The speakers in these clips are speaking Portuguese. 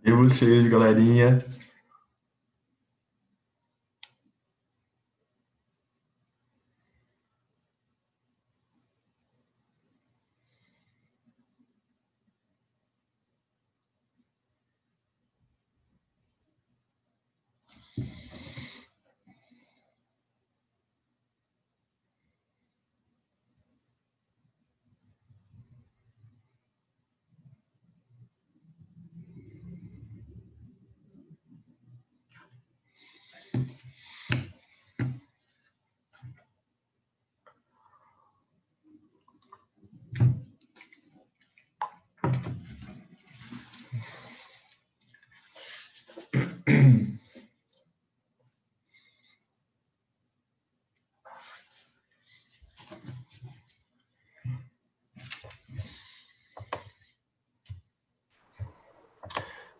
E vocês, galerinha?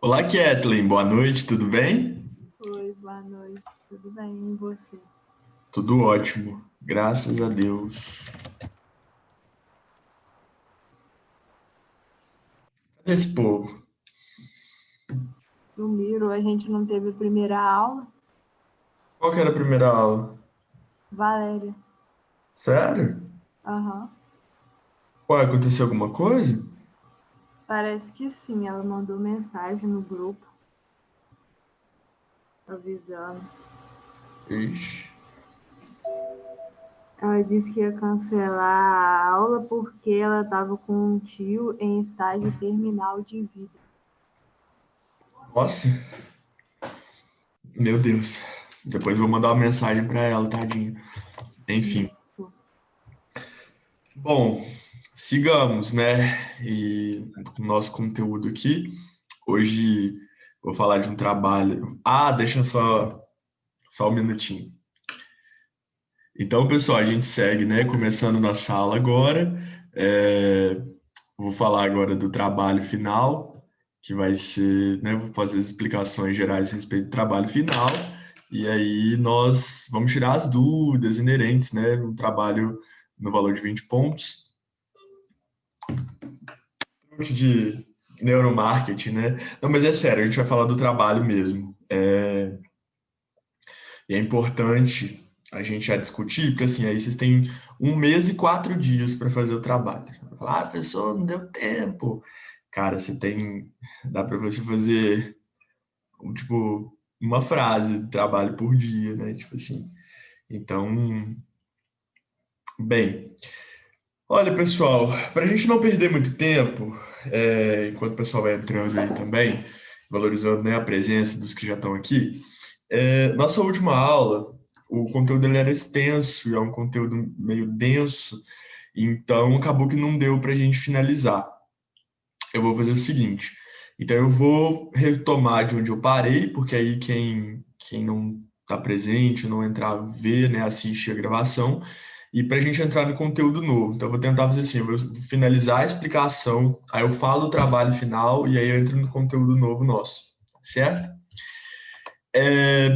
Olá, Kathleen. Boa noite, tudo bem? Oi, boa noite. Tudo bem? E você? Tudo ótimo, graças a Deus. Cadê esse povo? Sumiram, a gente não teve primeira aula. Qual que era a primeira aula? Valéria. Sério? Aham. Ué, aconteceu alguma coisa? Parece que sim, ela mandou mensagem no grupo avisando. Ixi. Ela disse que ia cancelar a aula porque ela estava com um tio em estágio terminal de vida. Nossa, meu Deus. Depois eu vou mandar uma mensagem pra ela, tadinho. Enfim. Isso. Bom, sigamos, né? E o nosso conteúdo aqui. Hoje vou falar de um trabalho. Ah, deixa só um minutinho. Então, pessoal, a gente segue, né? Começando nossa aula agora. É, Vou falar agora do trabalho final, que vai ser, né? Vou fazer as explicações gerais a respeito do trabalho final. E aí nós vamos tirar as dúvidas inerentes, né? Um trabalho no valor de 20 pontos. De neuromarketing, né? Não, mas é sério, a gente vai falar do trabalho mesmo. E é importante a gente já discutir, porque assim, aí vocês têm 1 mês e 4 dias para fazer o trabalho. Vai falar, professor, não deu tempo. Cara, dá para você fazer, tipo, uma frase de trabalho por dia, né? Tipo assim. Então, bem, olha, pessoal, para a gente não perder muito tempo, enquanto o pessoal vai entrando aí também, valorizando, né, a presença dos que já estão aqui, nossa última aula, o conteúdo ele era extenso, é um conteúdo meio denso, então acabou que não deu para a gente finalizar. Eu vou fazer o seguinte, então eu vou retomar de onde eu parei, porque aí quem não está presente, não entrar, vê, né, assiste a gravação, e para a gente entrar no conteúdo novo. Então eu vou tentar fazer assim, eu vou finalizar a explicação, aí eu falo o trabalho final, e aí eu entro no conteúdo novo nosso, certo?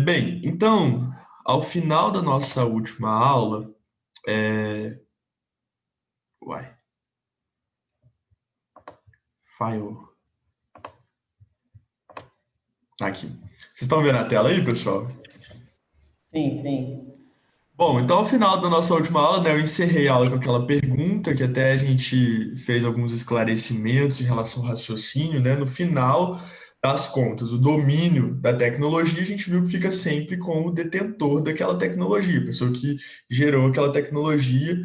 Bem, então, ao final da nossa última aula, é... uai, file, aqui. Vocês estão vendo a tela aí, pessoal? Sim, sim. Bom, então ao final da nossa última aula, né, eu encerrei a aula com aquela pergunta que até a gente fez alguns esclarecimentos em relação ao raciocínio, né? No final das contas, o domínio da tecnologia, a gente viu que fica sempre com o detentor daquela tecnologia, a pessoa que gerou aquela tecnologia,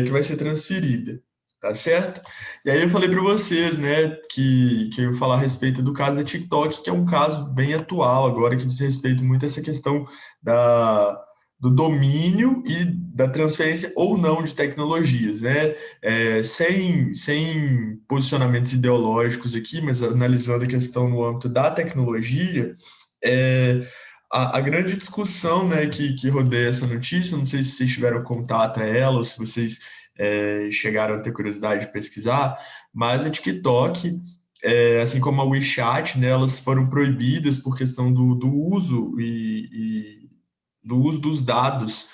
que vai ser transferida, tá certo? E aí eu falei para vocês, né, que eu ia falar a respeito do caso da TikTok, que é um caso bem atual agora, que diz respeito muito a essa questão da do domínio e da transferência ou não de tecnologias, né? Sem posicionamentos ideológicos aqui, mas analisando a questão no âmbito da tecnologia, é, a grande discussão, né, que rodeia essa notícia, não sei se vocês tiveram contato a ela ou se vocês chegaram a ter curiosidade de pesquisar, mas a TikTok, assim como a WeChat, né, elas foram proibidas por questão do uso e do uso dos dados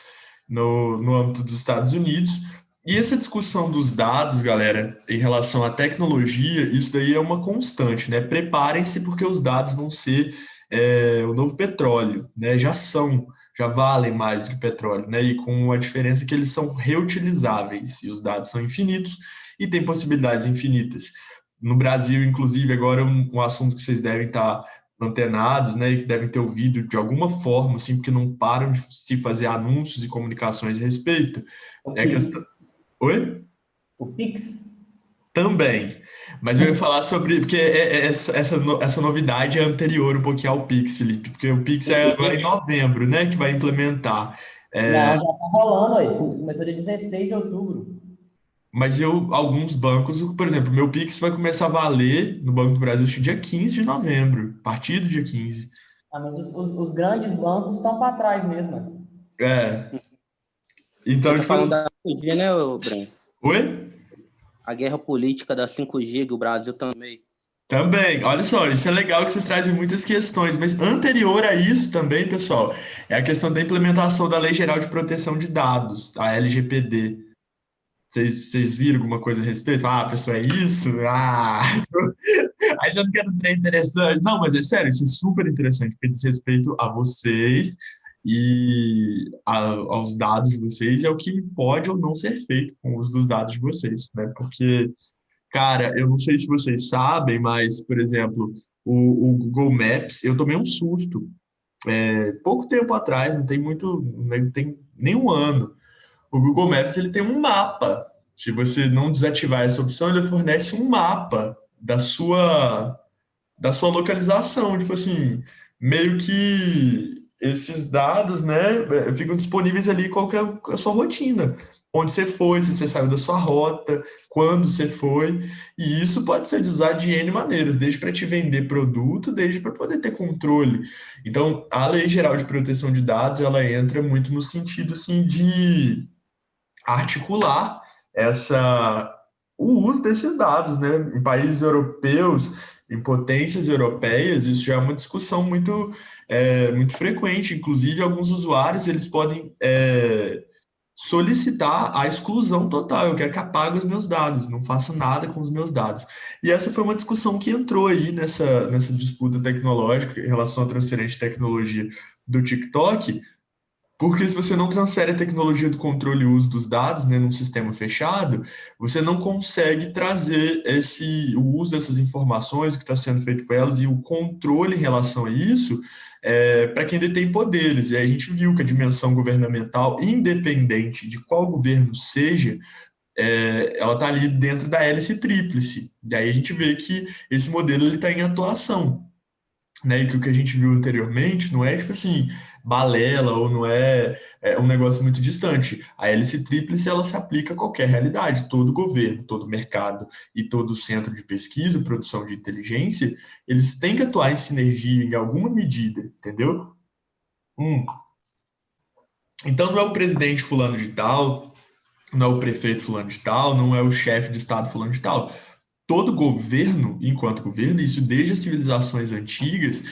no âmbito dos Estados Unidos, E essa discussão dos dados, galera, em relação à tecnologia, isso daí é uma constante, né? Preparem-se porque os dados vão ser o novo petróleo, né? Já valem mais do que petróleo, né? E com a diferença que eles são reutilizáveis e os dados são infinitos e têm possibilidades infinitas. No Brasil, inclusive, agora um assunto que vocês devem estar antenados, né? E que devem ter ouvido de alguma forma, assim, porque não param de se fazer anúncios e comunicações a respeito. O É a questão. Pix. Oi? O Pix. Também. Mas eu ia falar sobre. Porque essa novidade é anterior um pouquinho ao Pix, Felipe. Porque o Pix é agora em novembro, né? Que vai implementar. Não, já tá rolando aí. Começou dia 16 de outubro. Mas alguns bancos, por exemplo, meu Pix vai começar a valer no Banco do Brasil acho que dia 15 de novembro, a partir do dia 15. Ah, mas os grandes bancos estão para trás mesmo, né? É. Você Então, tá tipo falando assim. da 5G, né, Breno? Oi? A guerra política da 5G, que o Brasil também. Também, olha só, isso é legal que vocês trazem muitas questões, mas anterior a isso também, pessoal, é a questão da implementação da Lei Geral de Proteção de Dados, a LGPD. Vocês viram alguma coisa a respeito? Ah, pessoal, é isso? Ah, achando que era um trem interessante. Não, mas é sério, isso é super interessante, porque diz respeito a vocês e aos dados de vocês e ao que pode ou não ser feito com o uso dos dados de vocês, né? Porque cara, eu não sei se vocês sabem, mas, por exemplo, o Google Maps, eu tomei um susto. Pouco tempo atrás, não tem muito, não tem nem um ano. O Google Maps ele tem um mapa. Se você não desativar essa opção, ele fornece um mapa da sua localização. Tipo assim, meio que esses dados, né, ficam disponíveis ali qual que é a sua rotina. Onde você foi, se você saiu da sua rota, quando você foi. E isso pode ser usado de N maneiras, desde para te vender produto, desde para poder ter controle. Então, a Lei Geral de Proteção de Dados, ela entra muito no sentido, assim, de articular essa o uso desses dados, né? Em países europeus, em potências europeias, isso já é uma discussão muito frequente. Inclusive, alguns usuários eles podem solicitar a exclusão total. Eu quero que apague os meus dados, não faça nada com os meus dados. E essa foi uma discussão que entrou aí nessa disputa tecnológica em relação à transferência de tecnologia do TikTok, porque se você não transfere a tecnologia do controle e uso dos dados, né, num sistema fechado, você não consegue trazer o uso dessas informações, o que está sendo feito com elas e o controle em relação a isso para quem detém poderes. E aí a gente viu que a dimensão governamental, independente de qual governo seja, ela está ali dentro da hélice tríplice. E aí a gente vê que esse modelo está em atuação, né? E que o que a gente viu anteriormente não é tipo assim, balela ou não é um negócio muito distante. A hélice tríplice ela se aplica a qualquer realidade. Todo governo, todo mercado e todo centro de pesquisa, produção de inteligência, eles têm que atuar em sinergia em alguma medida, entendeu? Hum. Então não é o presidente fulano de tal, não é o prefeito fulano de tal, não é o chefe de estado fulano de tal. Todo governo, enquanto governo, isso desde as civilizações antigas,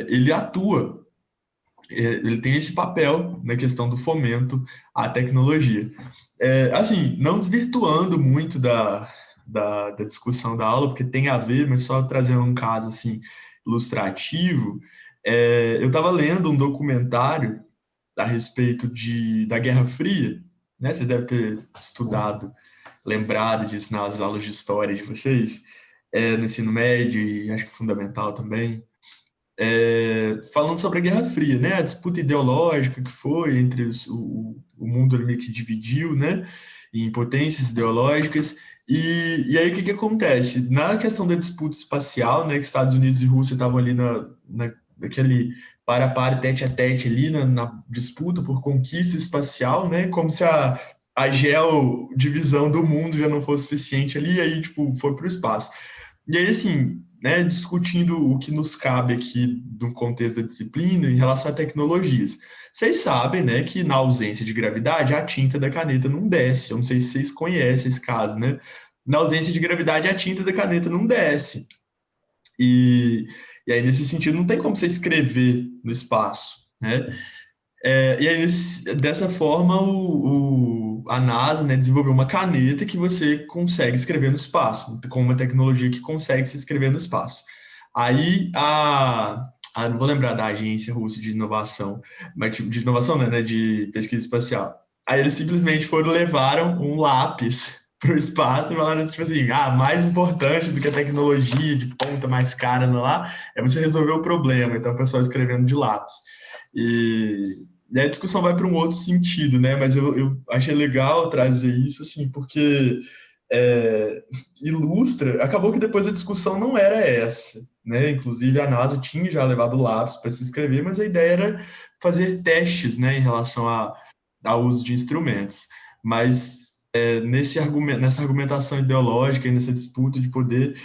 ele atua, ele tem esse papel na questão do fomento à tecnologia. Assim, não desvirtuando muito da discussão da aula, porque tem a ver, mas só trazendo um caso assim ilustrativo, eu estava lendo um documentário a respeito da Guerra Fria, né? Vocês devem ter estudado, lembrado disso nas aulas de história de vocês, no ensino médio e acho que fundamental também, falando sobre a Guerra Fria, né? A disputa ideológica que foi entre o mundo meio que dividiu, né? Em potências ideológicas. E aí o que acontece? Na questão da disputa espacial, né? Que Estados Unidos e Rússia estavam ali naquele para tete a tete ali na disputa por conquista espacial, né? Como se a geodivisão do mundo já não fosse suficiente ali, e aí, tipo, foi para o espaço. E aí, assim, né, discutindo o que nos cabe aqui do contexto da disciplina em relação a tecnologias. Vocês sabem, né, que na ausência de gravidade, a tinta da caneta não desce. Eu não sei se vocês conhecem esse caso, né? Na ausência de gravidade, a tinta da caneta não desce. E aí, nesse sentido, não tem como você escrever no espaço, né? E aí, dessa forma, a NASA, né, desenvolveu uma caneta que você consegue escrever no espaço, com uma tecnologia que consegue se escrever no espaço. Aí, não vou lembrar da agência russa de inovação, mas tipo, de inovação, né, de pesquisa espacial. Aí eles simplesmente levaram um lápis para o espaço e falaram tipo assim, mais importante do que a tecnologia de ponta mais cara lá é você resolver o problema. Então, o pessoal escrevendo de lápis. E aí a discussão vai para um outro sentido, né? Mas eu achei legal trazer isso, assim, porque ilustra. Acabou que depois a discussão não era essa, né? Inclusive a NASA tinha já levado lápis para se inscrever, mas a ideia era fazer testes, né, em relação ao uso de instrumentos. Mas nessa argumentação ideológica e nessa disputa de poder,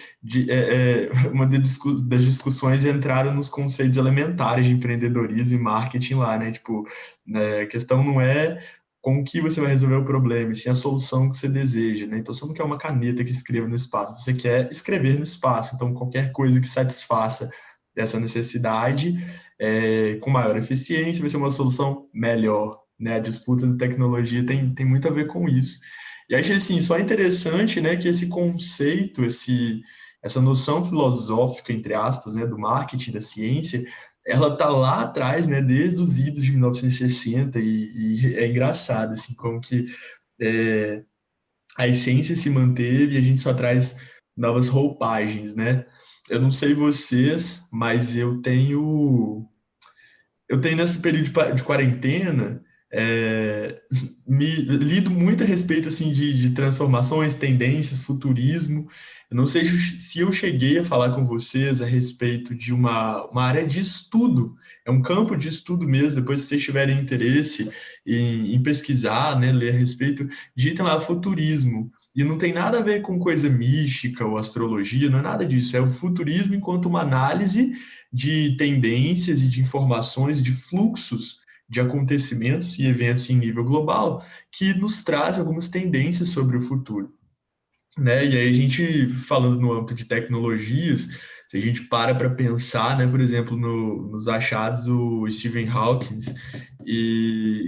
uma das discussões entraram nos conceitos elementares de empreendedorismo e marketing lá, né? Tipo, né, a questão não é como que você vai resolver o problema, e sim a solução que você deseja, né? Então, você não quer uma caneta que escreva no espaço, você quer escrever no espaço. Então, qualquer coisa que satisfaça essa necessidade com maior eficiência vai ser uma solução melhor, né? A disputa de tecnologia tem muito a ver com isso. E achei, assim, só interessante, né, que esse conceito, essa noção filosófica, entre aspas, né, do marketing, da ciência, ela está lá atrás, né, desde os idos de 1960, e é engraçado, assim, como que a essência se manteve e a gente só traz novas roupagens, né? Eu não sei vocês, mas eu tenho nesse período de quarentena me lido muito a respeito assim de transformações, tendências, futurismo. Eu não sei se eu cheguei a falar com vocês a respeito de uma área de estudo, é um campo de estudo mesmo. Depois, se vocês tiverem interesse em pesquisar, né, ler a respeito, digitem lá futurismo. E não tem nada a ver com coisa mística ou astrologia, não é nada disso. É o futurismo enquanto uma análise de tendências e de informações, de fluxos de acontecimentos e eventos em nível global que nos traz algumas tendências sobre o futuro, né? E aí a gente, falando no âmbito de tecnologias, se a gente para pensar, né, por exemplo, nos achados do Stephen Hawking, e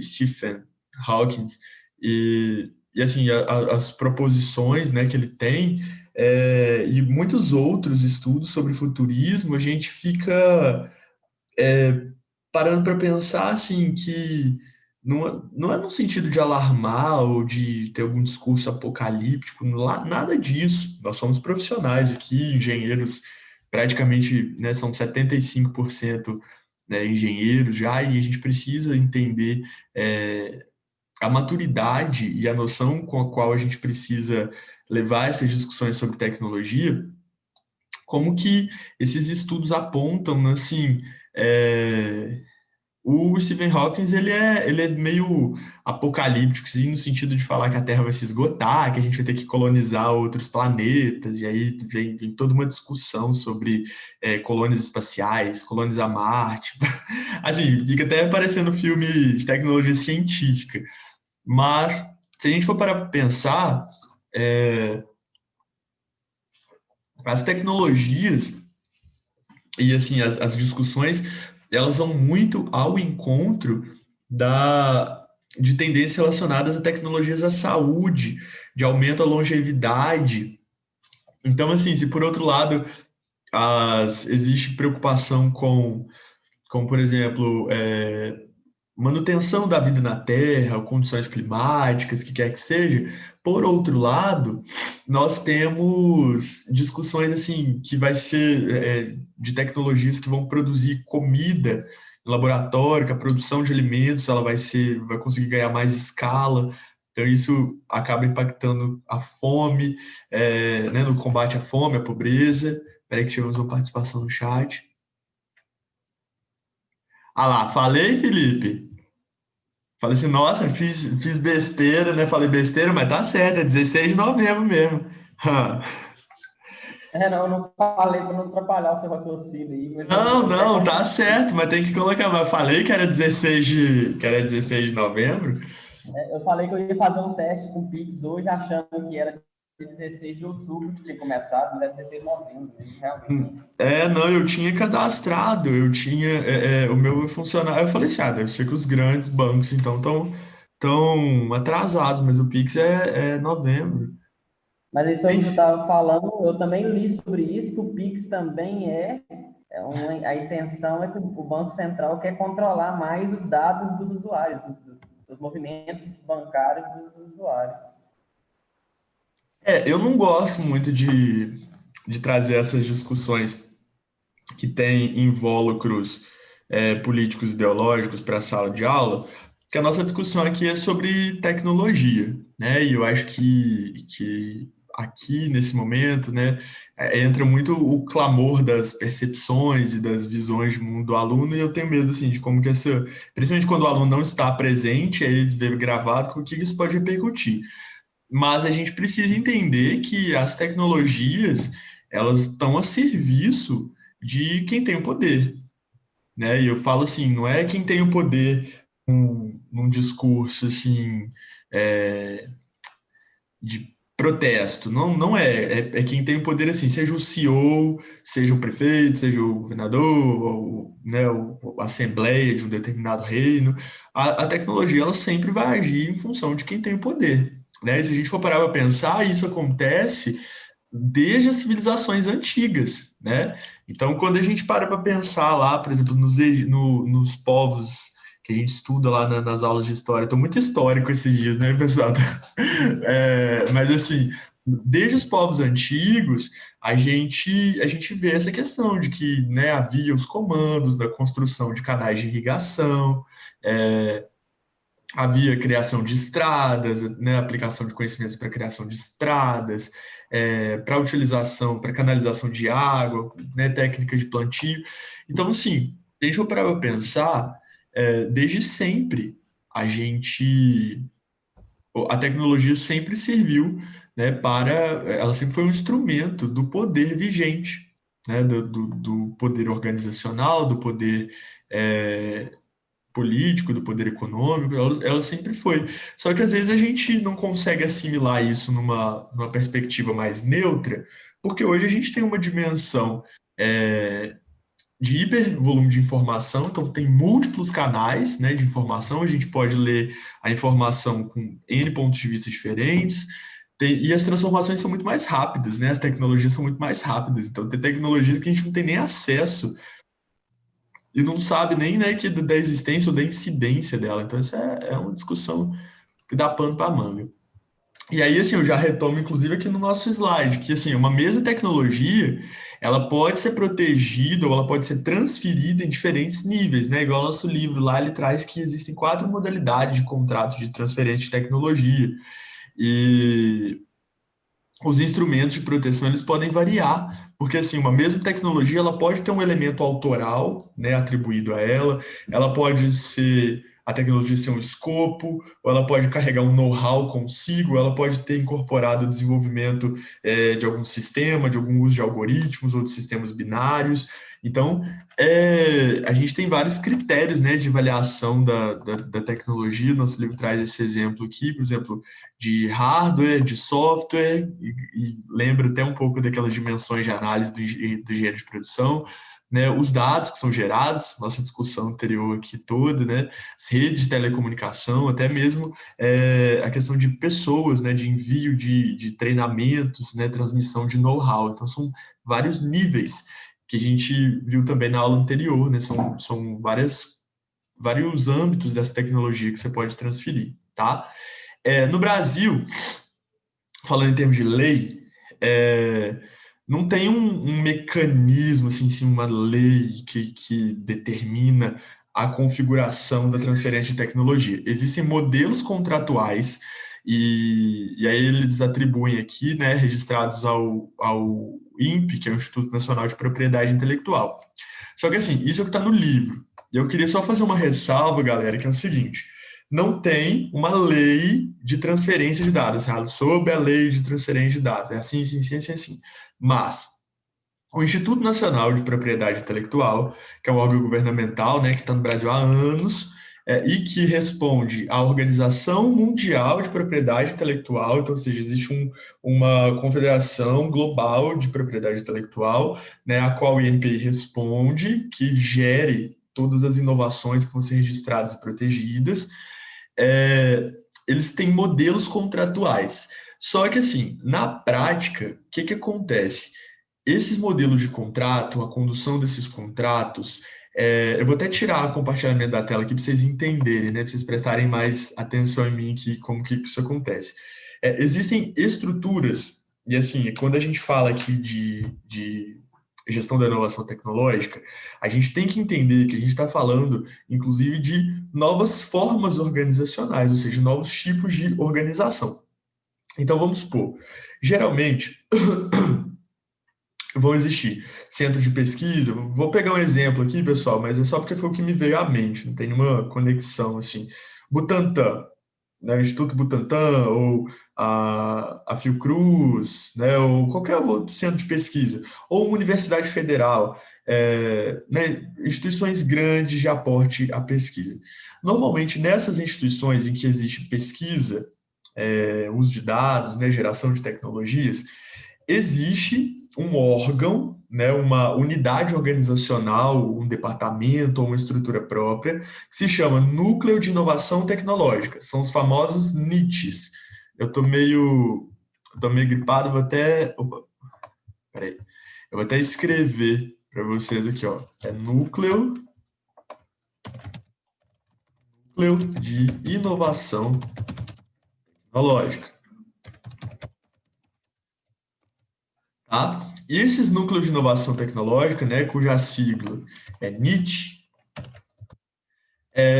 assim, as proposições, né, que ele tem, e muitos outros estudos sobre futurismo, a gente fica parando para pensar assim que não é no sentido de alarmar ou de ter algum discurso apocalíptico, nada disso. Nós somos profissionais aqui, engenheiros, praticamente, né, são 75%, né, engenheiros já, e a gente precisa entender a maturidade e a noção com a qual a gente precisa levar essas discussões sobre tecnologia, como que esses estudos apontam, assim, o Stephen Hawking, ele é meio apocalíptico, assim, no sentido de falar que a Terra vai se esgotar, que a gente vai ter que colonizar outros planetas, e aí vem toda uma discussão sobre colônias espaciais, colonizar Marte. Assim, fica até parecendo filme de tecnologia científica. Mas, se a gente for parar para pensar, as tecnologias e assim as discussões, elas vão muito ao encontro de tendências relacionadas a tecnologias da saúde, de aumento da longevidade. Então, assim, se por outro lado existe preocupação com, por exemplo, manutenção da vida na Terra, condições climáticas, que quer que seja. Por outro lado, nós temos discussões assim que vai ser de tecnologias que vão produzir comida em laboratório, que a produção de alimentos ela vai conseguir ganhar mais escala. Então isso acaba impactando a fome, né, no combate à fome, à pobreza. Espera aí que tivemos uma participação no chat. Ah lá, falei, Felipe? Falei assim, nossa, fiz besteira, né? Falei besteira, mas tá certo, é 16 de novembro mesmo. Não, eu não falei para não atrapalhar o seu raciocínio aí, mas Não, tá certo, mas tem que colocar. Mas eu falei que era 16 de novembro. eu falei que eu ia fazer um teste com o Pix hoje, achando que era 16 de outubro que tinha começado, mas é 16 de novembro, né? Realmente. Não, eu tinha cadastrado, o meu funcionário. Eu falei assim, deve ser que os grandes bancos então estão estão atrasados, mas o Pix é novembro. Mas isso aí que você Enfim, estava falando, eu também li sobre isso, que o Pix também a intenção é que o Banco Central quer controlar mais os dados dos usuários, dos movimentos bancários dos usuários. eu não gosto muito de trazer essas discussões que têm invólucros políticos ideológicos para a sala de aula, porque a nossa discussão aqui é sobre tecnologia, né? E eu acho que aqui, nesse momento, né, entra muito o clamor das percepções e das visões de mundo do aluno, e eu tenho medo, assim, de como que principalmente quando o aluno não está presente, aí ele vê gravado, com o que isso pode repercutir. Mas a gente precisa entender que as tecnologias, elas estão a serviço de quem tem o poder, né? E eu falo assim, não é quem tem o poder num discurso assim de protesto, não é quem tem o poder assim, seja o CEO, seja o prefeito, seja o governador, ou, né, a assembleia de um determinado reino, a tecnologia ela sempre vai agir em função de quem tem o poder, né? E se a gente for parar para pensar, isso acontece desde as civilizações antigas, né? Então, quando a gente para pensar lá, por exemplo, nos povos que a gente estuda lá nas aulas de história, estou muito histórico esses dias, né, pessoal? Mas assim, desde os povos antigos, a gente vê essa questão de que, né, havia os comandos da construção de canais de irrigação, é, havia criação de estradas, né, aplicação de conhecimentos para criação de estradas, para utilização, para canalização de água, né, técnicas de plantio. Então, assim, deixa eu parar para pensar, desde sempre a gente, a tecnologia sempre serviu, né, ela sempre foi um instrumento do poder vigente, né, do poder organizacional, do poder é, político, do poder econômico, ela sempre foi. Só que às vezes a gente não consegue assimilar isso numa perspectiva mais neutra, porque hoje a gente tem uma dimensão é, de hipervolume de informação, então tem múltiplos canais, né, de informação, a gente pode ler a informação com N pontos de vista diferentes, e as transformações são muito mais rápidas, né, as tecnologias são muito mais rápidas, então tem tecnologias que a gente não tem nem acesso e não sabe nem, né, da existência ou da incidência dela. Então, essa é uma discussão que dá pano para manga. E aí, assim, eu já retomo, inclusive, aqui no nosso slide, que, assim, uma mesma tecnologia, ela pode ser protegida ou ela pode ser transferida em diferentes níveis, né? Igual o nosso livro lá, ele traz que existem 4 modalidades de contratos de transferência de tecnologia. E os instrumentos de proteção eles podem variar, porque assim, uma mesma tecnologia ela pode ter um elemento autoral, né, atribuído a ela pode ser a tecnologia ser um escopo, ou ela pode carregar um know-how consigo, ela pode ter incorporado o desenvolvimento de algum sistema, de algum uso de algoritmos ou de sistemas binários. Então, a gente tem vários critérios, né, de avaliação da tecnologia. Nosso livro traz esse exemplo aqui, por exemplo, de hardware, de software, e lembra até um pouco daquelas dimensões de análise do engenheiro de produção, né, os dados que são gerados, nossa discussão anterior aqui toda, né, as redes de telecomunicação, até mesmo a questão de pessoas, né, de envio de treinamentos, né, transmissão de know-how. Então, são vários níveis que a gente viu também na aula anterior, né, são vários âmbitos dessa tecnologia que você pode transferir, tá? No Brasil, falando em termos de lei, não tem um mecanismo, assim, uma lei que determina a configuração da transferência de tecnologia. Existem modelos contratuais e aí eles atribuem aqui, né, registrados ao INPE, que é o Instituto Nacional de Propriedade Intelectual. Só que, assim, isso é o que está no livro. E eu queria só fazer uma ressalva, galera, que é o seguinte: não tem uma lei de transferência de dados, sob a lei de transferência de dados. É assim, assim, assim, assim, assim. Mas o Instituto Nacional de Propriedade Intelectual, que é um órgão governamental, né, que está no Brasil há anos, e que responde à Organização Mundial de Propriedade Intelectual, então, ou seja, existe uma confederação global de propriedade intelectual, né, a qual o INPI responde, que gere todas as inovações que vão ser registradas e protegidas. eles têm modelos contratuais. Só que, assim, na prática, o que acontece? Esses modelos de contrato, a condução desses contratos, eu vou até tirar o compartilhamento da tela aqui para vocês entenderem, né? Para vocês prestarem mais atenção em mim aqui, como que isso acontece. Existem estruturas, e assim, quando a gente fala aqui de gestão da inovação tecnológica, a gente tem que entender que a gente está falando, inclusive, de novas formas organizacionais, ou seja, novos tipos de organização. Então, vamos supor, geralmente vão existir centros de pesquisa. Vou pegar um exemplo aqui, pessoal, mas é só porque foi o que me veio à mente, não tem nenhuma conexão assim. Butantan, né, o Instituto Butantan, ou a Fiocruz, né, ou qualquer outro centro de pesquisa, ou uma universidade federal, né, instituições grandes de aporte à pesquisa. Normalmente, nessas instituições em que existe pesquisa, uso de dados, né, geração de tecnologias, existe um órgão, né, uma unidade organizacional, um departamento ou uma estrutura própria, que se chama Núcleo de Inovação Tecnológica. São os famosos NITs. Eu estou meio gripado, vou até... Opa, peraí. Eu vou até escrever para vocês aqui, ó. É Núcleo de Inovação Tecnológica. Tá? E esses núcleos de inovação tecnológica, né, cuja sigla é NIT,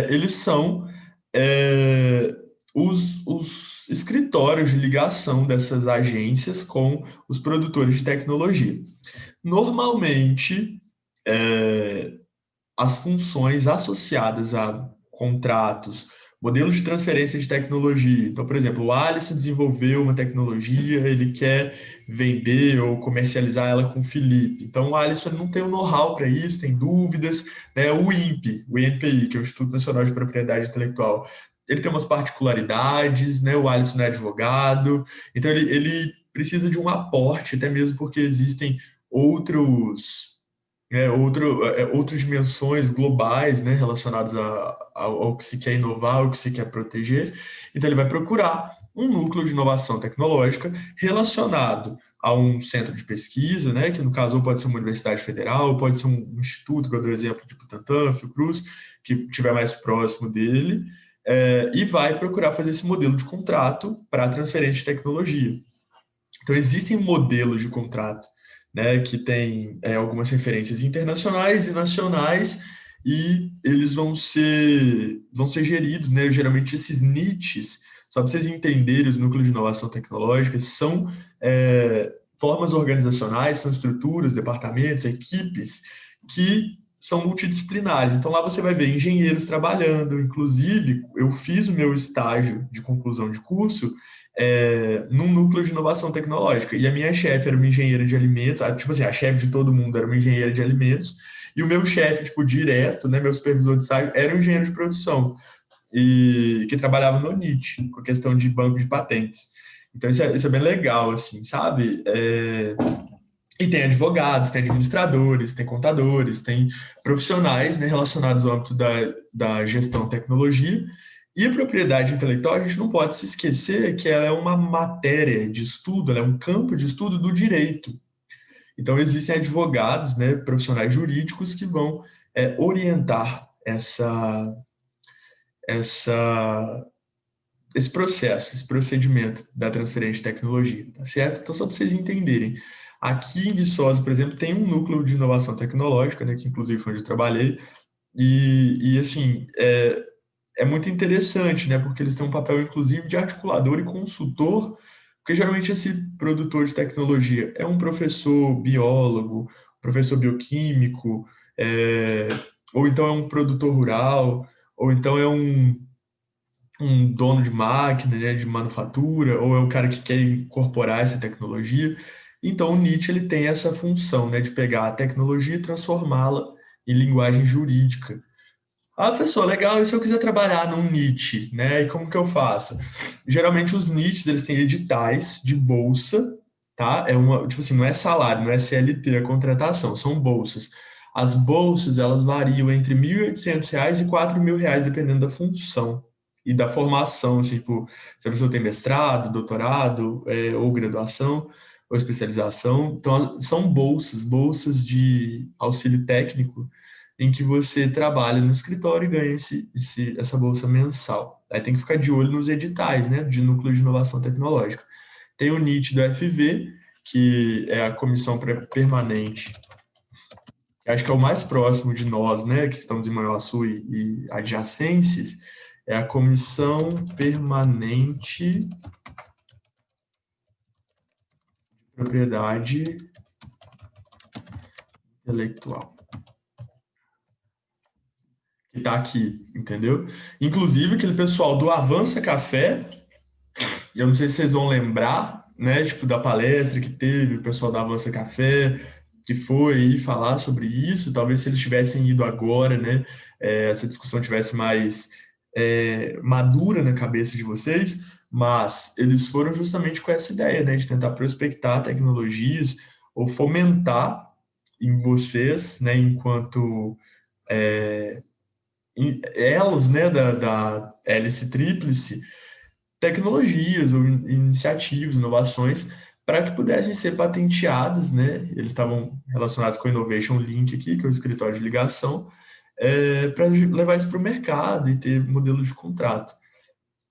eles são os escritórios de ligação dessas agências com os produtores de tecnologia. Normalmente, as funções associadas a contratos, modelos de transferência de tecnologia. Então, por exemplo, o Alisson desenvolveu uma tecnologia, ele quer vender ou comercializar ela com o Felipe. Então, o Alisson não tem o know-how para isso, tem dúvidas, né? O INPI, o INPI, que é o Instituto Nacional de Propriedade Intelectual, ele tem umas particularidades, né? O Alisson não é advogado, então ele precisa de um aporte, até mesmo porque existem outras dimensões globais, né, relacionadas ao que se quer inovar, ao que se quer proteger. Então, ele vai procurar um núcleo de inovação tecnológica relacionado a um centro de pesquisa, né, que no caso pode ser uma universidade federal, pode ser um instituto, que eu dou exemplo de Butantan, Fiocruz, que estiver mais próximo dele, e vai procurar fazer esse modelo de contrato para a transferência de tecnologia. Então, existem modelos de contrato, né, que tem algumas referências internacionais e nacionais, e eles vão ser geridos, né, geralmente esses NITs, só para vocês entenderem, os núcleos de inovação tecnológica, são formas organizacionais, são estruturas, departamentos, equipes, que são multidisciplinares. Então, lá você vai ver engenheiros trabalhando, inclusive, eu fiz o meu estágio de conclusão de curso num núcleo de inovação tecnológica. E a minha chefe era uma engenheira de alimentos, tipo assim, a chefe de todo mundo era uma engenheira de alimentos, e o meu chefe, tipo, direto, né, meu supervisor de estágio, era um engenheiro de produção, e que trabalhava no NIT, com a questão de banco de patentes. Então, isso é bem legal, assim, sabe? E tem advogados, tem administradores, tem contadores, tem profissionais, né, relacionados ao âmbito da gestão tecnologia. E a propriedade intelectual, a gente não pode se esquecer que ela é uma matéria de estudo, ela é um campo de estudo do direito. Então, existem advogados, né, profissionais jurídicos que vão orientar esse processo, esse procedimento da transferência de tecnologia, tá certo? Então, só para vocês entenderem, aqui em Viçosa, por exemplo, tem um núcleo de inovação tecnológica, né, que inclusive foi onde eu trabalhei, e assim, é muito interessante, né? Porque eles têm um papel, inclusive, de articulador e consultor, porque geralmente esse produtor de tecnologia é um professor biólogo, professor bioquímico, ou então é um produtor rural, ou então é um dono de máquina, né, de manufatura, ou é o cara que quer incorporar essa tecnologia. Então, o Nietzsche ele tem essa função, né, de pegar a tecnologia e transformá-la em linguagem jurídica. Ah, professor, legal, e se eu quiser trabalhar num NIT, né? E como que eu faço? Geralmente os NITs, eles têm editais de bolsa, tá? Tipo assim, não é salário, não é CLT a contratação, são bolsas. As bolsas, elas variam entre R$ 1.800 e R$ 4.000, dependendo da função. e da formação, assim, tipo, se a pessoa tem mestrado, doutorado, ou graduação, ou especialização. Então, são bolsas de auxílio técnico, em que você trabalha no escritório e ganha essa bolsa mensal. Aí tem que ficar de olho nos editais, né, de Núcleo de Inovação Tecnológica. Tem o NIT do FV, que é a comissão permanente, acho que é o mais próximo de nós, né, que estamos em Manhuaçu e adjacências, é a Comissão Permanente de Propriedade Intelectual, que está aqui, entendeu? Inclusive, aquele pessoal do Avança Café, eu não sei se vocês vão lembrar, né, tipo, da palestra que teve, o pessoal da Avança Café, que foi aí falar sobre isso, talvez se eles tivessem ido agora, né, essa discussão tivesse mais madura na cabeça de vocês, mas eles foram justamente com essa ideia, né, de tentar prospectar tecnologias ou fomentar em vocês, né, enquanto elas, né, da hélice tríplice, tecnologias ou iniciativas, inovações, para que pudessem ser patenteadas, né? Eles estavam relacionados com o Innovation Link aqui, que é o escritório de ligação, para levar isso para o mercado e ter modelos de contrato.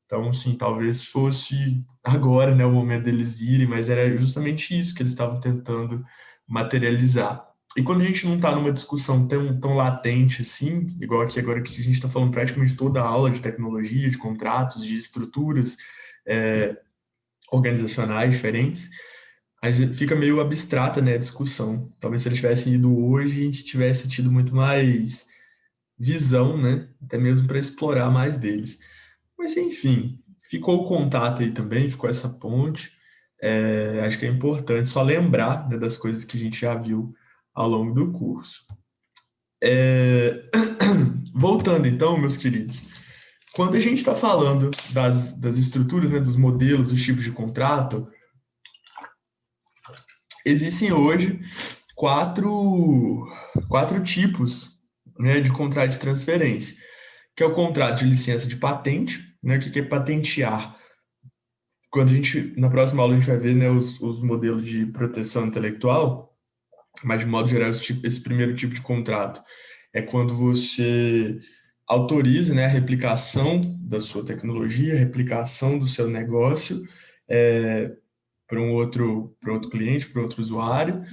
Então, sim, talvez fosse agora, né, o momento deles irem, mas era justamente isso que eles estavam tentando materializar. E quando a gente não está numa discussão tão latente assim, igual aqui agora que a gente está falando praticamente toda a aula de tecnologia, de contratos, de estruturas organizacionais diferentes, a gente fica meio abstrata, né, a discussão. Talvez se eles tivessem ido hoje, a gente tivesse tido muito mais visão, né, até mesmo para explorar mais deles. Mas, enfim, ficou o contato aí também, ficou essa ponte. Acho que é importante só lembrar, né, das coisas que a gente já viu ao longo do curso. Voltando, então, meus queridos, quando a gente está falando das estruturas, né, dos modelos, dos tipos de contrato, existem hoje quatro tipos, né, de contrato de transferência, que é o contrato de licença de patente, né, o que é patentear. Quando na próxima aula a gente vai ver, né, os modelos de proteção intelectual, mas de modo geral esse primeiro tipo de contrato é quando você autoriza, né, a replicação da sua tecnologia, a replicação do seu negócio para um outro cliente, para outro usuário.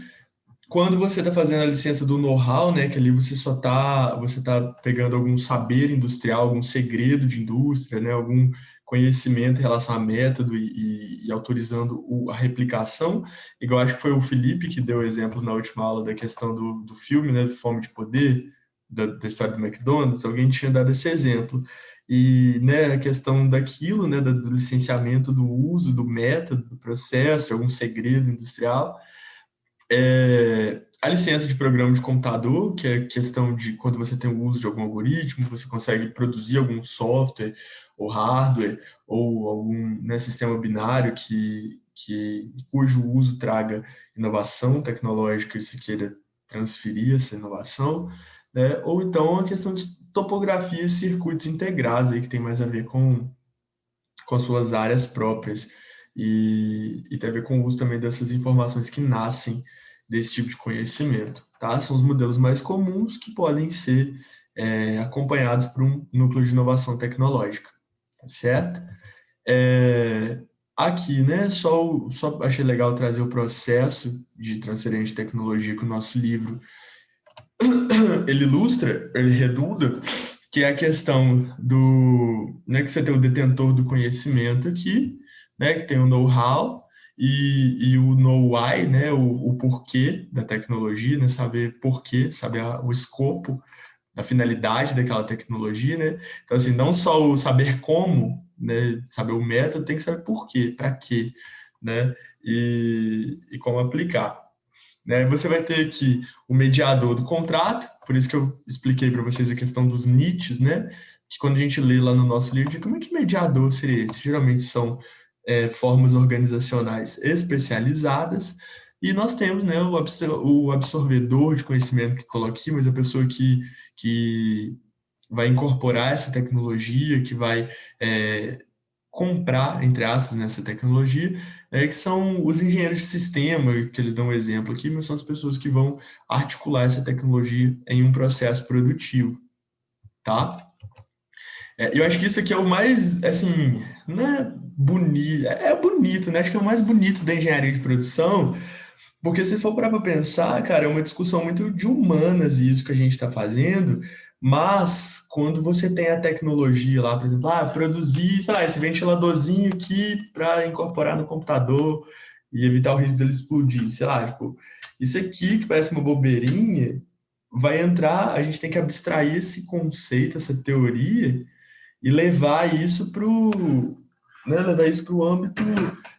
Quando você está fazendo a licença do know-how, né, que ali você tá pegando algum saber industrial, algum segredo de indústria, né, algum conhecimento em relação a método e autorizando a replicação, igual acho que foi o Felipe que deu o exemplo na última aula da questão do filme, né, Fome de Poder, da história do McDonald's, alguém tinha dado esse exemplo. E, né, a questão daquilo, né, do licenciamento do uso, do método, do processo, de algum segredo industrial. A licença de programa de computador, que é questão de quando você tem o uso de algum algoritmo, você consegue produzir algum software ou hardware ou algum, né, sistema binário cujo uso traga inovação tecnológica e se queira transferir essa inovação, né? Ou então a questão de topografia e circuitos integrados, aí, que tem mais a ver com suas áreas próprias e tem a ver com o uso também dessas informações que nascem desse tipo de conhecimento, tá? São os modelos mais comuns que podem ser acompanhados por um núcleo de inovação tecnológica, tá certo? Aqui, né, só achei legal trazer o processo de transferência de tecnologia que o nosso livro ele ilustra, ele redunda, que é a questão né, que você tem o detentor do conhecimento aqui, né, que tem o know-how e o know-why, né, o porquê da tecnologia, né, saber porquê, saber o escopo, a finalidade daquela tecnologia, né? Então, assim, não só o saber como, né, saber o método, tem que saber porquê, para quê, né, e como aplicar. Né? Você vai ter aqui o mediador do contrato, por isso que eu expliquei para vocês a questão dos niches, né? Que quando a gente lê lá no nosso livro, como é que mediador seria esse? Geralmente são formas organizacionais especializadas, e nós temos, né, o absorvedor de conhecimento que coloquei, mas a pessoa que vai incorporar essa tecnologia, que vai comprar, entre aspas, nessa tecnologia, que são os engenheiros de sistema, que eles dão um exemplo aqui, mas são as pessoas que vão articular essa tecnologia em um processo produtivo, tá? Eu acho que isso aqui é o mais, assim, não é bonito, é bonito, né? Acho que é o mais bonito da engenharia de produção, porque se for para pensar, cara, é uma discussão muito de humanas isso que a gente está fazendo, mas quando você tem a tecnologia lá, por exemplo, produzir, sei lá, esse ventiladorzinho aqui para incorporar no computador e evitar o risco dele explodir, sei lá, tipo, isso aqui que parece uma bobeirinha, vai entrar, a gente tem que abstrair esse conceito, essa teoria e levar isso para o, né, levar isso para o âmbito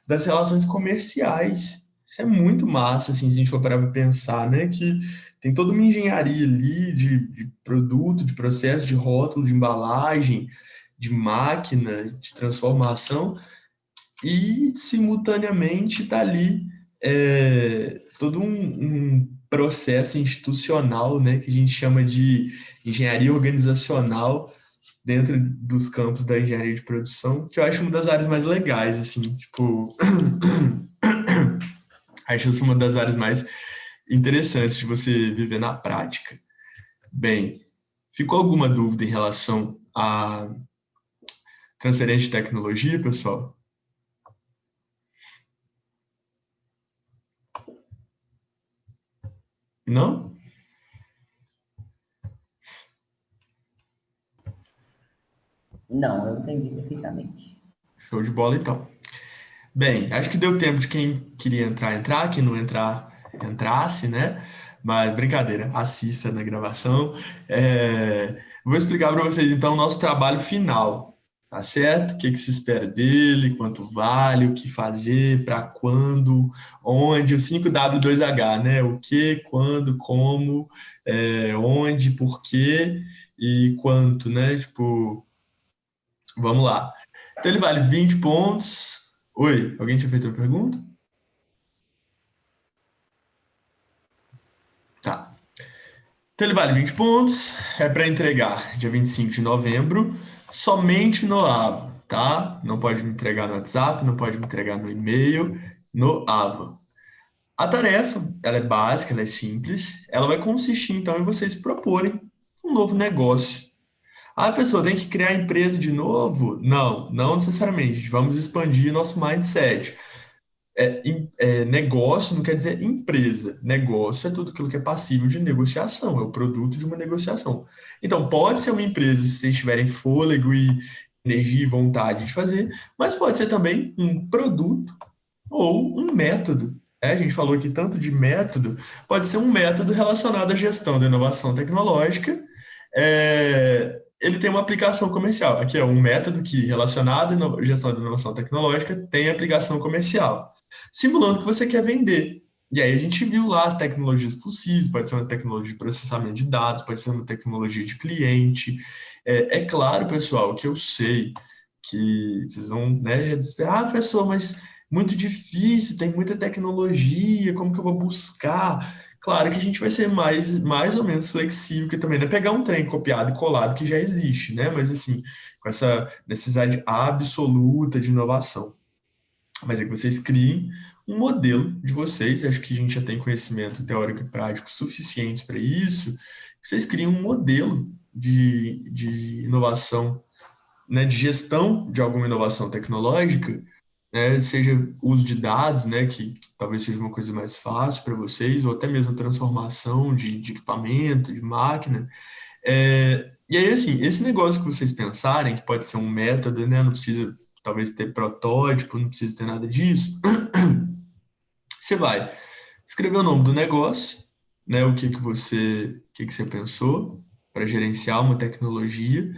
das relações comerciais. Isso é muito massa, assim, se a gente for parar para pensar, né? Que tem toda uma engenharia ali de produto, de processo, de rótulo, de embalagem, de máquina, de transformação, e simultaneamente está ali todo um processo institucional, né? Que a gente chama de engenharia organizacional dentro dos campos da engenharia de produção, que eu acho uma das áreas mais legais, assim, tipo, acho isso uma das áreas mais interessantes de você viver na prática. Bem, ficou alguma dúvida em relação à transferência de tecnologia, pessoal? Não? Não, eu entendi perfeitamente. Show de bola, então. Bem, acho que deu tempo de quem queria entrar, quem não entrar, entrasse, né? Mas brincadeira, assista na gravação. Vou explicar para vocês, então, o nosso trabalho final, tá certo? O que que se espera dele, quanto vale, o que fazer, para quando, onde, o 5W2H, né? O que, quando, como, onde, por quê e quanto, né? Tipo, vamos lá. Então ele vale 20 pontos. Oi, alguém tinha feito uma pergunta? Tá. Então ele vale 20 pontos, é para entregar dia 25 de novembro, somente no AVA, tá? Não pode me entregar no WhatsApp, não pode me entregar no e-mail, no AVA. A tarefa, ela é básica, ela é simples, ela vai consistir então em vocês proporem um novo negócio. Ah, professor, tem que criar empresa de novo? Não, não necessariamente. Vamos expandir nosso mindset. Negócio não quer dizer empresa. Negócio é tudo aquilo que é passível de negociação, é o produto de uma negociação. Então, pode ser uma empresa se vocês tiverem fôlego e energia e vontade de fazer, mas pode ser também um produto ou um método. A gente falou aqui tanto de método, pode ser um método relacionado à gestão da inovação tecnológica. Ele tem uma aplicação comercial. Aqui é um método que, relacionado à gestão da inovação tecnológica, tem aplicação comercial simulando que você quer vender. E aí a gente viu lá as tecnologias possíveis, pode ser uma tecnologia de processamento de dados, pode ser uma tecnologia de cliente. É claro, pessoal, que eu sei que vocês vão, né, já dizer, professor, mas muito difícil, tem muita tecnologia, como que eu vou buscar? Claro que a gente vai ser mais ou menos flexível, que também não é pegar um trem copiado e colado que já existe, né? Mas assim, com essa necessidade absoluta de inovação. Mas é que vocês criem um modelo de vocês, acho que a gente já tem conhecimento teórico e prático suficientes para isso, vocês criem um modelo de inovação, né, de gestão de alguma inovação tecnológica, né, seja uso de dados, né, que talvez seja uma coisa mais fácil para vocês, ou até mesmo transformação de equipamento, de máquina. E aí, assim, esse negócio que vocês pensarem, que pode ser um método, né, não precisa talvez ter protótipo, não precisa ter nada disso, você vai escrever o nome do negócio, né, o que que você pensou para gerenciar uma tecnologia,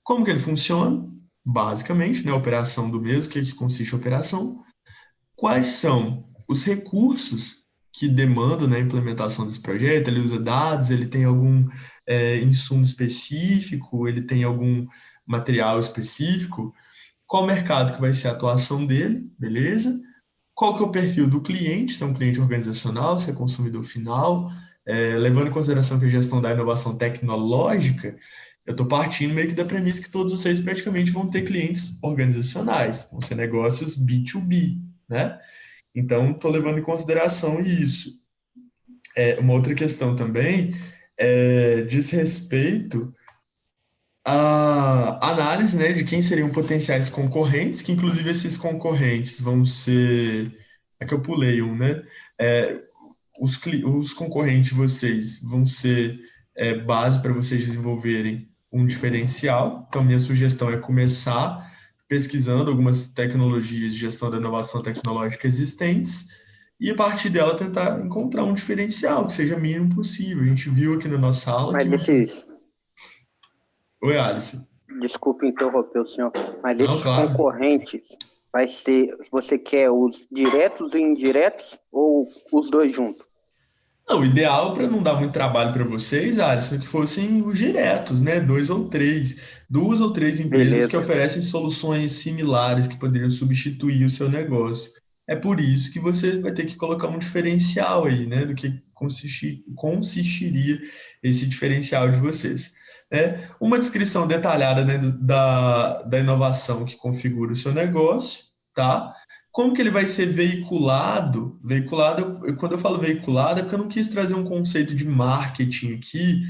como que ele funciona, basicamente, né, a operação do mesmo, o que que consiste a operação, quais são os recursos que demandam na implementação desse projeto, ele usa dados, ele tem algum insumo específico, ele tem algum material específico, qual mercado que vai ser a atuação dele, beleza? Qual que é o perfil do cliente, se é um cliente organizacional, se é consumidor final, levando em consideração que a gestão da inovação tecnológica, eu estou partindo meio que da premissa que todos vocês praticamente vão ter clientes organizacionais, vão ser negócios B2B, né? Então, estou levando em consideração isso. Uma outra questão também diz respeito à análise, né, de quem seriam potenciais concorrentes, que inclusive esses concorrentes vão ser... É que eu pulei um, né? É, os concorrentes de vocês vão ser base para vocês desenvolverem um diferencial. Então, minha sugestão é começar pesquisando algumas tecnologias de gestão da inovação tecnológica existentes e, a partir dela, tentar encontrar um diferencial que seja mínimo possível. A gente viu aqui na nossa aula Mas que... esses, Oi, Alice. desculpe interromper o senhor, mas Não, esses claro. concorrentes, vai ser, você quer os diretos e indiretos ou os dois juntos? Não, o ideal para não dar muito trabalho para vocês, Alisson, é que fossem os diretos, né? Duas ou três empresas que Beleza. oferecem soluções similares que poderiam substituir o seu negócio. É por isso que você vai ter que colocar um diferencial aí, né? Do que consistiria esse diferencial de vocês. Né? Uma descrição detalhada, né, da inovação que configura o seu negócio, tá? Como que ele vai ser veiculado? Quando eu falo veiculado, é porque eu não quis trazer um conceito de marketing aqui.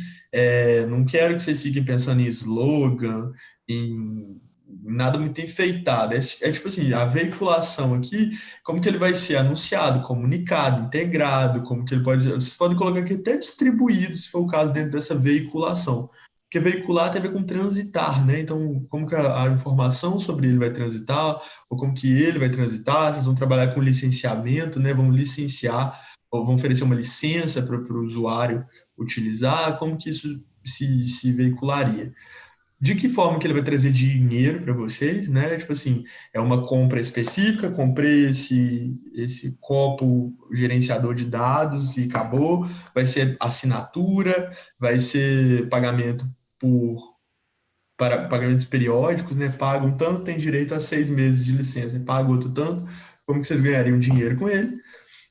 Não quero que vocês fiquem pensando em slogan, em nada muito enfeitado. É tipo assim, a veiculação aqui, como que ele vai ser anunciado, comunicado, integrado, como que ele pode... Vocês podem colocar aqui até distribuído, se for o caso, dentro dessa veiculação. Porque veicular tem a ver com transitar, né? Então, como que a informação sobre ele vai transitar, ou como que ele vai transitar, vocês vão trabalhar com licenciamento, né? Vão licenciar, ou vão oferecer uma licença para o usuário utilizar, como que isso se veicularia. De que forma que ele vai trazer dinheiro para vocês, né? Tipo assim, é uma compra específica, comprei esse copo gerenciador de dados e acabou, vai ser assinatura, vai ser pagamento para pagamentos periódicos, né? Paga um tanto, tem direito a 6 meses de licença, paga outro tanto, como que vocês ganhariam dinheiro com ele?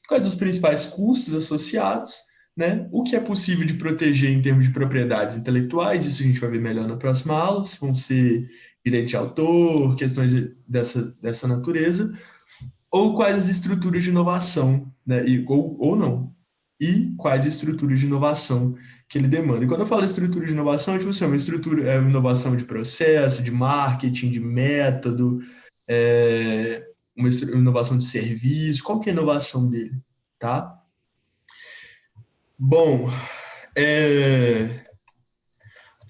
Quais os principais custos associados, né? O que é possível de proteger em termos de propriedades intelectuais, isso a gente vai ver melhor na próxima aula, se vão ser direitos de autor, questões dessa natureza, ou quais as estruturas de inovação, né? Ou não. E quais estruturas de inovação que ele demanda. E quando eu falo estrutura de inovação, tipo assim, uma inovação de processo, de marketing, de método, uma inovação de serviço, qual que é a inovação dele, tá? Bom,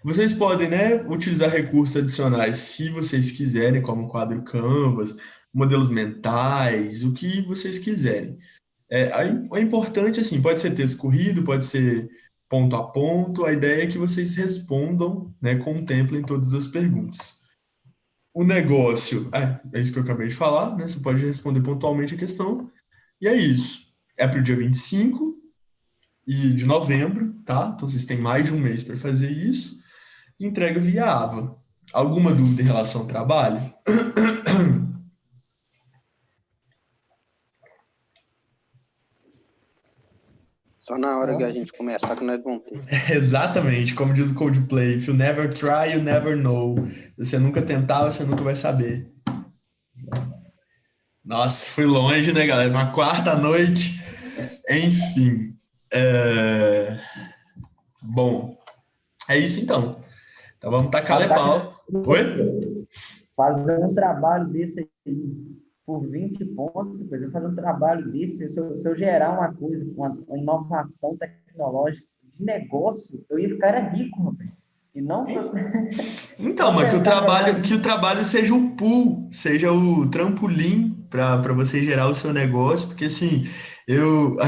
vocês podem, né, utilizar recursos adicionais se vocês quiserem, como quadro Canvas, modelos mentais, o que vocês quiserem. É importante, assim, pode ser texto corrido, pode ser ponto a ponto, a ideia é que vocês respondam, né, contemplem todas as perguntas. O negócio, é isso que eu acabei de falar, né, você pode responder pontualmente a questão, e é isso. É para o dia 25 de novembro, tá? Então vocês têm mais de um mês para fazer isso, e entrega via AVA. Alguma dúvida em relação ao trabalho? Só na hora que a gente começar que nós vamos ter. Exatamente, como diz o Coldplay, if you never try, you never know. Se você nunca tentar, você nunca vai saber. Nossa, fui longe, né, galera? Uma quarta noite. Enfim. Bom, é isso então. Então vamos tacar pau. Oi? Fazer um trabalho desse aí por 20 pontos, por exemplo, fazer um trabalho desse, se eu gerar uma coisa, uma inovação tecnológica de negócio, eu ia ficar rico, rapaz. E não... Então, mas que o trabalho seja o pool, seja o trampolim para você gerar o seu negócio, porque assim, eu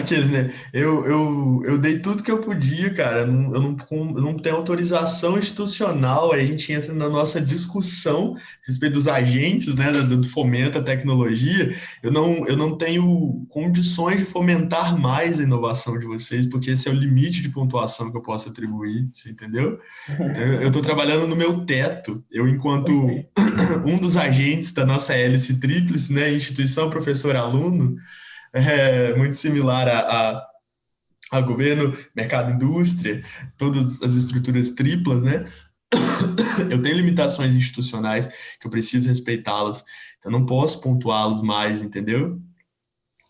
dei tudo que eu podia, cara. Eu não tenho autorização institucional, aí a gente entra na nossa discussão a respeito dos agentes, né, do fomento à tecnologia. Eu não tenho condições de fomentar mais a inovação de vocês, porque esse é o limite de pontuação que eu posso atribuir, você entendeu? Então, eu estou trabalhando no meu teto, eu enquanto um dos agentes da nossa hélice tríplice, né, instituição, professor, aluno, muito similar a governo, mercado, indústria, todas as estruturas triplas, né? eu tenho limitações institucionais que eu preciso respeitá-las, então eu não posso pontuá-los mais, entendeu?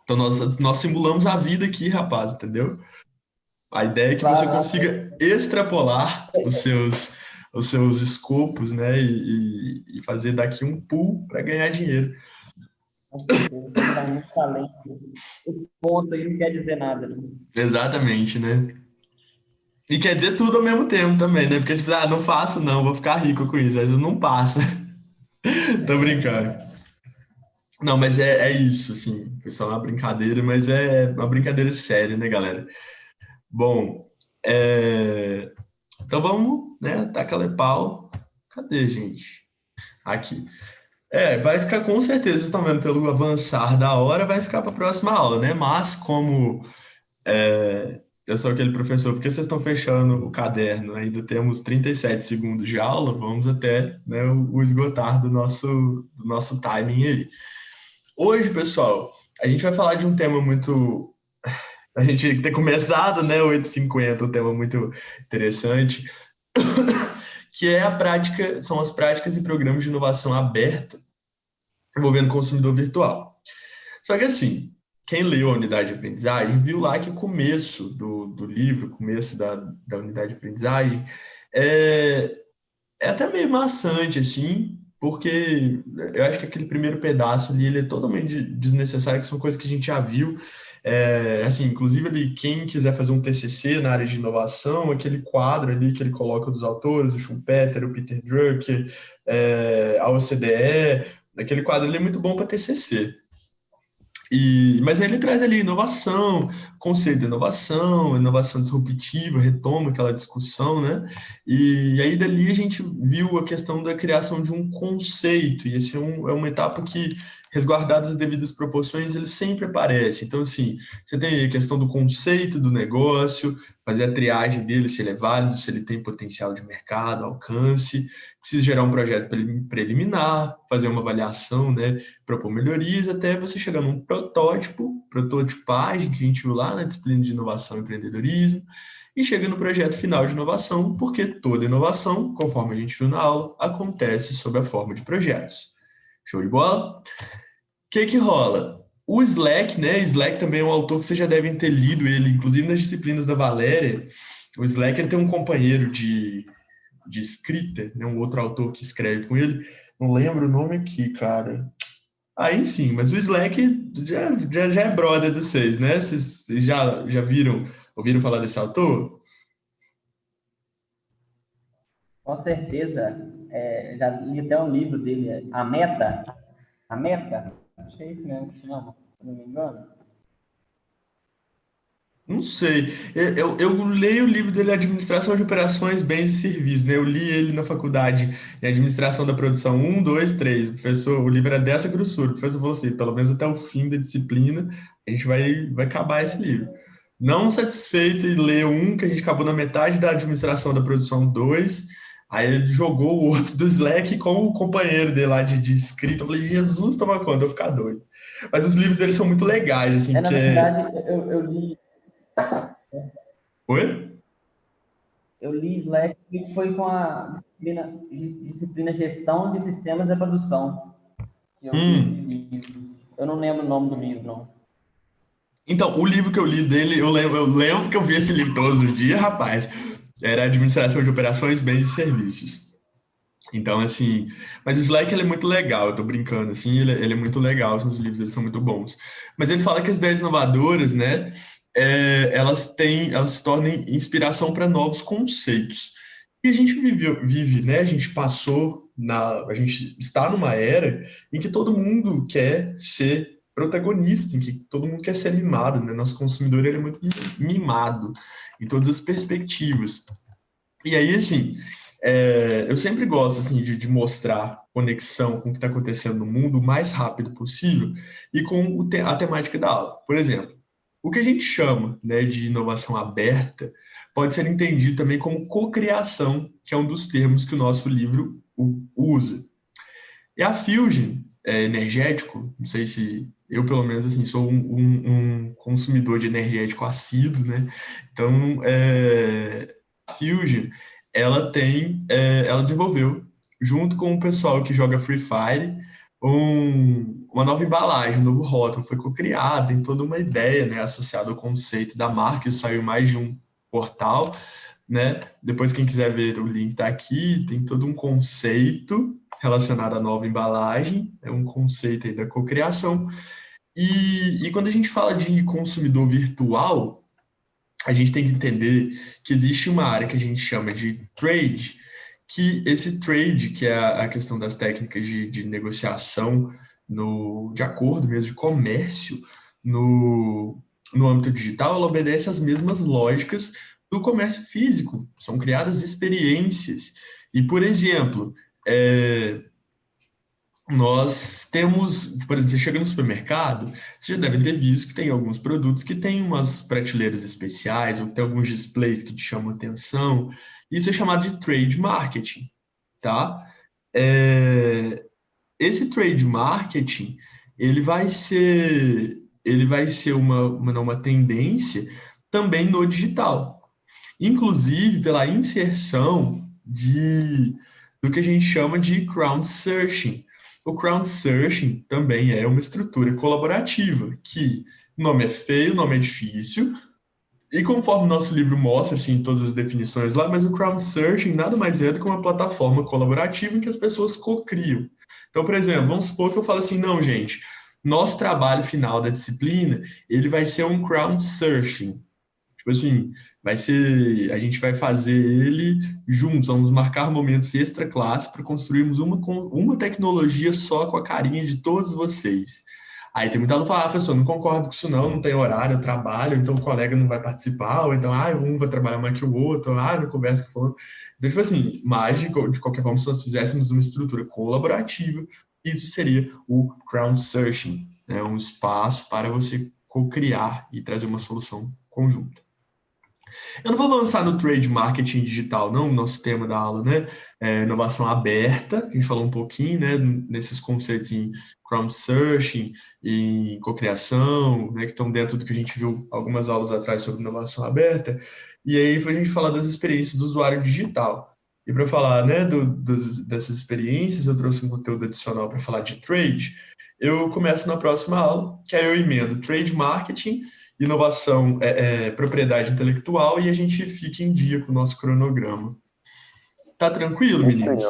Então nós simulamos a vida aqui, rapaz, entendeu? A ideia é que você Claro, nossa, consiga extrapolar os seus escopos, né? E fazer daqui um pool para ganhar dinheiro. com certeza, você está muito além. O ponto aí não quer dizer nada, né? Exatamente, né? E quer dizer tudo ao mesmo tempo também, né? Porque ele diz, não faço não, vou ficar rico com isso. Às vezes não passa. Tô brincando. Não, mas é isso, assim. Foi só uma brincadeira, mas é uma brincadeira séria, né, galera? Bom, então vamos, né? Taca-lhe pau. Cadê, gente? Aqui. Vai ficar com certeza, vocês estão vendo pelo avançar da hora, vai ficar para a próxima aula, né? Mas como eu sou aquele professor, porque vocês estão fechando o caderno, ainda temos 37 segundos de aula, vamos até, né, o esgotar do nosso timing aí. Hoje, pessoal, a gente vai falar de um tema muito. A gente ter começado, né, 8h50, um tema muito interessante, que é são as práticas e programas de inovação aberta envolvendo consumidor virtual. Só que assim, quem leu a unidade de aprendizagem viu lá que o começo do livro, o começo da unidade de aprendizagem, é, é até meio maçante, assim, porque eu acho que aquele primeiro pedaço ali ele é totalmente desnecessário, que são coisas que a gente já viu. Assim, inclusive ali, quem quiser fazer um TCC na área de inovação, aquele quadro ali que ele coloca dos autores, o Schumpeter, o Peter Drucker, a OCDE, aquele quadro ali é muito bom para TCC. Mas ele traz ali inovação, conceito de inovação, inovação disruptiva, retoma aquela discussão, né? E aí dali a gente viu a questão da criação de um conceito, e esse é uma etapa que, resguardadas as devidas proporções, ele sempre aparece. Então, assim, você tem a questão do conceito do negócio, fazer a triagem dele, se ele é válido, se ele tem potencial de mercado, alcance, precisa gerar um projeto preliminar, fazer uma avaliação, né? Propor melhorias até você chegar num prototipagem, que a gente viu lá na disciplina de inovação e empreendedorismo, e chega no projeto final de inovação, porque toda inovação, conforme a gente viu na aula, acontece sob a forma de projetos. Show de bola? O que rola? O Slack, né? Slack também é um autor que vocês já devem ter lido ele, inclusive nas disciplinas da Valéria. O Slack ele tem um companheiro de escrita, né? Um outro autor que escreve com ele. Não lembro o nome aqui, cara. Enfim, mas o Slack já é brother de vocês, né? Vocês já ouviram falar desse autor? Com certeza. Já li até um livro dele, A Meta. A Meta? Acho que é isso mesmo que chama, se não me engano. Não sei. Eu leio o livro dele, Administração de Operações, Bens e Serviços, né? Eu li ele na faculdade em Administração da Produção 1, 2, 3. O livro era dessa grossura. O professor falou assim, pelo menos até o fim da disciplina, a gente vai acabar esse livro. Não satisfeito em ler um, que a gente acabou na metade da Administração da Produção 2, aí ele jogou o outro do Slack com o companheiro dele lá de escrita. Eu falei, Jesus, toma conta, eu vou ficar doido. Mas os livros dele são muito legais, assim, Na verdade, eu li Oi? Slack e foi com a disciplina Gestão de Sistemas da Produção. Que eu li esse livro. Eu não lembro o nome do livro, não. Então, o livro que eu li dele, eu lembro que eu vi esse livro todos os dias, rapaz. Era Administração de Operações, Bens e Serviços. Então, assim, mas o Slack ele é muito legal, eu tô brincando, assim, ele é muito legal, os livros eles são muito bons. Mas ele fala que as ideias inovadoras, né, elas se tornam inspiração para novos conceitos. E a gente vive, né, a gente a gente está numa era em que todo mundo quer ser protagonista, em que todo mundo quer ser mimado, né? Nosso consumidor ele é muito mimado em todas as perspectivas. E aí, assim, eu sempre gosto assim, de mostrar conexão com o que está acontecendo no mundo o mais rápido possível e com a temática da aula. Por exemplo, o que a gente chama, né, de inovação aberta pode ser entendido também como cocriação, que é um dos termos que o nosso livro usa. E a Fusion energético, não sei se eu, pelo menos, assim, sou um consumidor de energético assíduo, né? Então, Fusion ela desenvolveu, junto com o pessoal que joga Free Fire, uma nova embalagem, um novo rótulo, foi co-criado, tem toda uma ideia, né, associada ao conceito da marca, isso saiu em mais de um portal, né? Depois, quem quiser ver, o link está aqui, tem todo um conceito relacionado à nova embalagem, é um conceito aí da cocriação. E quando a gente fala de consumidor virtual, a gente tem que entender que existe uma área que a gente chama de trade, que esse trade, que é a questão das técnicas de negociação, de acordo mesmo, de comércio, no âmbito digital, ela obedece às mesmas lógicas do comércio físico. São criadas experiências. E, por exemplo, nós temos, por exemplo, você chega no supermercado, você já deve ter visto que tem alguns produtos que têm umas prateleiras especiais, ou tem alguns displays que te chamam atenção. Isso é chamado de trade marketing, tá? Esse trade marketing, ele vai ser uma tendência também no digital. Inclusive pela inserção do que a gente chama de crowdsourcing. O crowdsourcing também é uma estrutura colaborativa, que o nome é feio, o nome é difícil, e conforme o nosso livro mostra, assim, todas as definições lá, mas o crowdsourcing nada mais é do que uma plataforma colaborativa em que as pessoas co-criam. Então, por exemplo, vamos supor que eu falo assim, não, gente, nosso trabalho final da disciplina, ele vai ser um crowdsourcing. Tipo assim, a gente vai fazer ele juntos, vamos marcar momentos extra classe para construirmos uma tecnologia só com a carinha de todos vocês. Aí tem muita aluno que fala, professor, não concordo com isso não tem horário, eu trabalho, então o colega não vai participar, ou então, um vai trabalhar mais que o outro, não conversa com o fulano. Então, tipo assim, mas de qualquer forma, se nós fizéssemos uma estrutura colaborativa, isso seria o crowdsourcing, né? Um espaço para você co-criar e trazer uma solução conjunta. Eu não vou avançar no trade marketing digital, não, nosso tema da aula, né? Inovação aberta, a gente falou um pouquinho, né? Nesses conceitos em crowdsourcing, em cocriação, né? Que estão dentro do que a gente viu algumas aulas atrás sobre inovação aberta. E aí foi a gente falar das experiências do usuário digital. E para falar, né, dessas experiências, eu trouxe um conteúdo adicional para falar de trade. Eu começo na próxima aula, que aí eu emendo trade marketing, inovação, propriedade intelectual, e a gente fica em dia com o nosso cronograma. Tá tranquilo, meninos?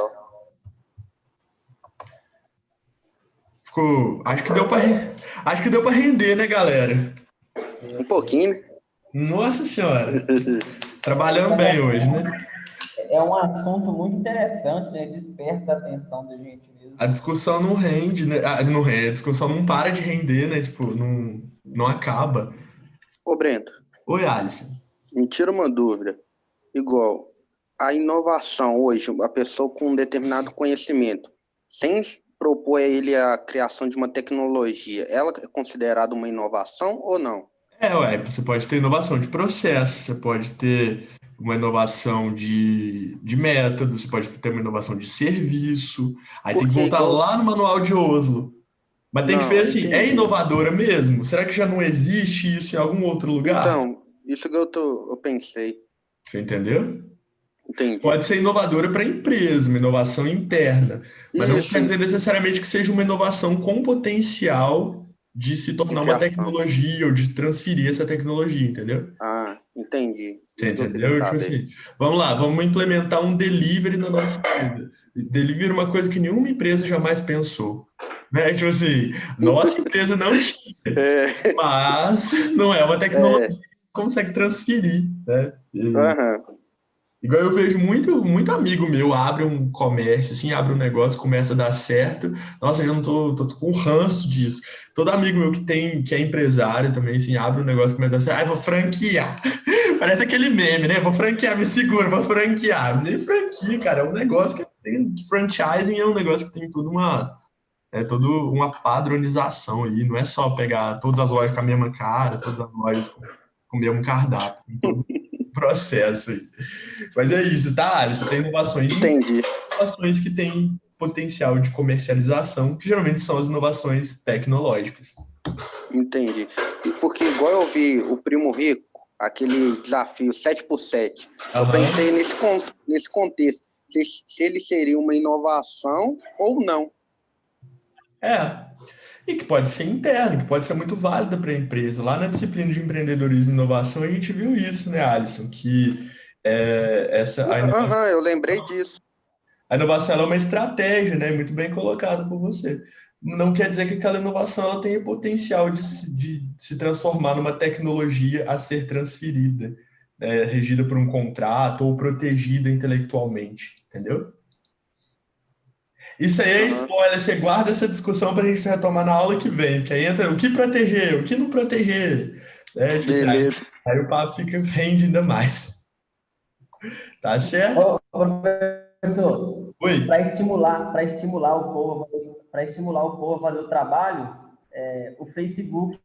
Acho que deu para render, né, galera? Um pouquinho, né? Nossa senhora! Trabalhando bem hoje, né? É um assunto muito interessante, né? Desperta a atenção da gente mesmo. A discussão não rende, né? Não rende, a discussão não para de render, né? Tipo, não acaba. Ô, Brento. Oi, Alisson. Me tira uma dúvida. Igual, a inovação hoje, a pessoa com um determinado conhecimento, sem propor a ele a criação de uma tecnologia, ela é considerada uma inovação ou não? Você pode ter inovação de processo, você pode ter uma inovação de método, você pode ter uma inovação de serviço, aí tem que voltar lá no manual de Oslo. Mas tem que ver assim, é inovadora mesmo? Será que já não existe isso em algum outro lugar? Então, isso que eu pensei. Você entendeu? Entendi. Pode ser inovadora para a empresa, uma inovação interna, mas não quer dizer necessariamente que seja uma inovação com potencial de se tornar uma tecnologia ou de transferir essa tecnologia, entendeu? Entendi. Você entendeu? Tipo assim, vamos lá, vamos implementar um delivery na nossa vida. Delivery é uma coisa que nenhuma empresa jamais pensou. Né? Tipo assim, nossa empresa não tinha, mas não é uma tecnologia que consegue transferir, né? Igual eu vejo muito amigo meu abre um comércio, assim, abre um negócio, começa a dar certo. Nossa, eu já não tô com ranço disso. Todo amigo meu que é empresário também, assim, abre um negócio, começa a dar certo. Vou franquear. Parece aquele meme, né? Vou franquear, me segura, vou franquear. Nem franquia, cara, é um negócio que tem... Franchising é um negócio que tem toda uma padronização aí. Não é só pegar todas as lojas com a mesma cara, todas as lojas com o mesmo cardápio. Tem todo processo aí. Mas é isso, tá, Alisson? Tem inovações. Entendi. Inovações que têm potencial de comercialização, que geralmente são as inovações tecnológicas. Entendi. E porque igual eu vi o Primo Rico, aquele desafio 7x7. Eu Aham. pensei nesse contexto, se ele seria uma inovação ou não. E que pode ser interno, que pode ser muito válida para a empresa. Lá na disciplina de empreendedorismo e inovação, a gente viu isso, né, Alisson? Que Eu lembrei disso. a inovação ela é uma estratégia, né? Muito bem colocado por você. Não quer dizer que aquela inovação ela tenha potencial de se transformar numa tecnologia a ser transferida, né, regida por um contrato ou protegida intelectualmente, entendeu? Isso aí é spoiler, você guarda essa discussão para a gente retomar na aula que vem, que aí entra o que proteger, o que não proteger. Né? Beleza. Aí o papo rende ainda mais. Tá certo? Professor, Oi. para estimular o povo a fazer o trabalho, o Facebook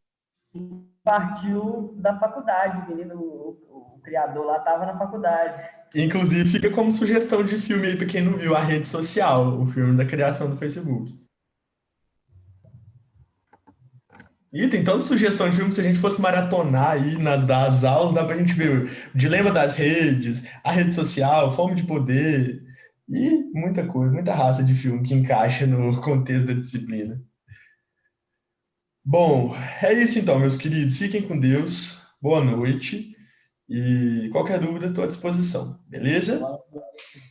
partiu da faculdade, o menino, o criador lá estava na faculdade. Inclusive, fica como sugestão de filme aí para quem não viu A Rede Social, o filme da criação do Facebook. E tem tanta sugestão de filme que se a gente fosse maratonar aí das aulas, dá pra gente ver o Dilema das Redes, A Rede Social, Fome de Poder e muita coisa, muita raça de filme que encaixa no contexto da disciplina. Bom, é isso então, meus queridos. Fiquem com Deus. Boa noite. E qualquer dúvida, estou à disposição. Beleza?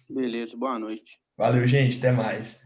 Beleza, boa noite. Valeu, gente. Até mais.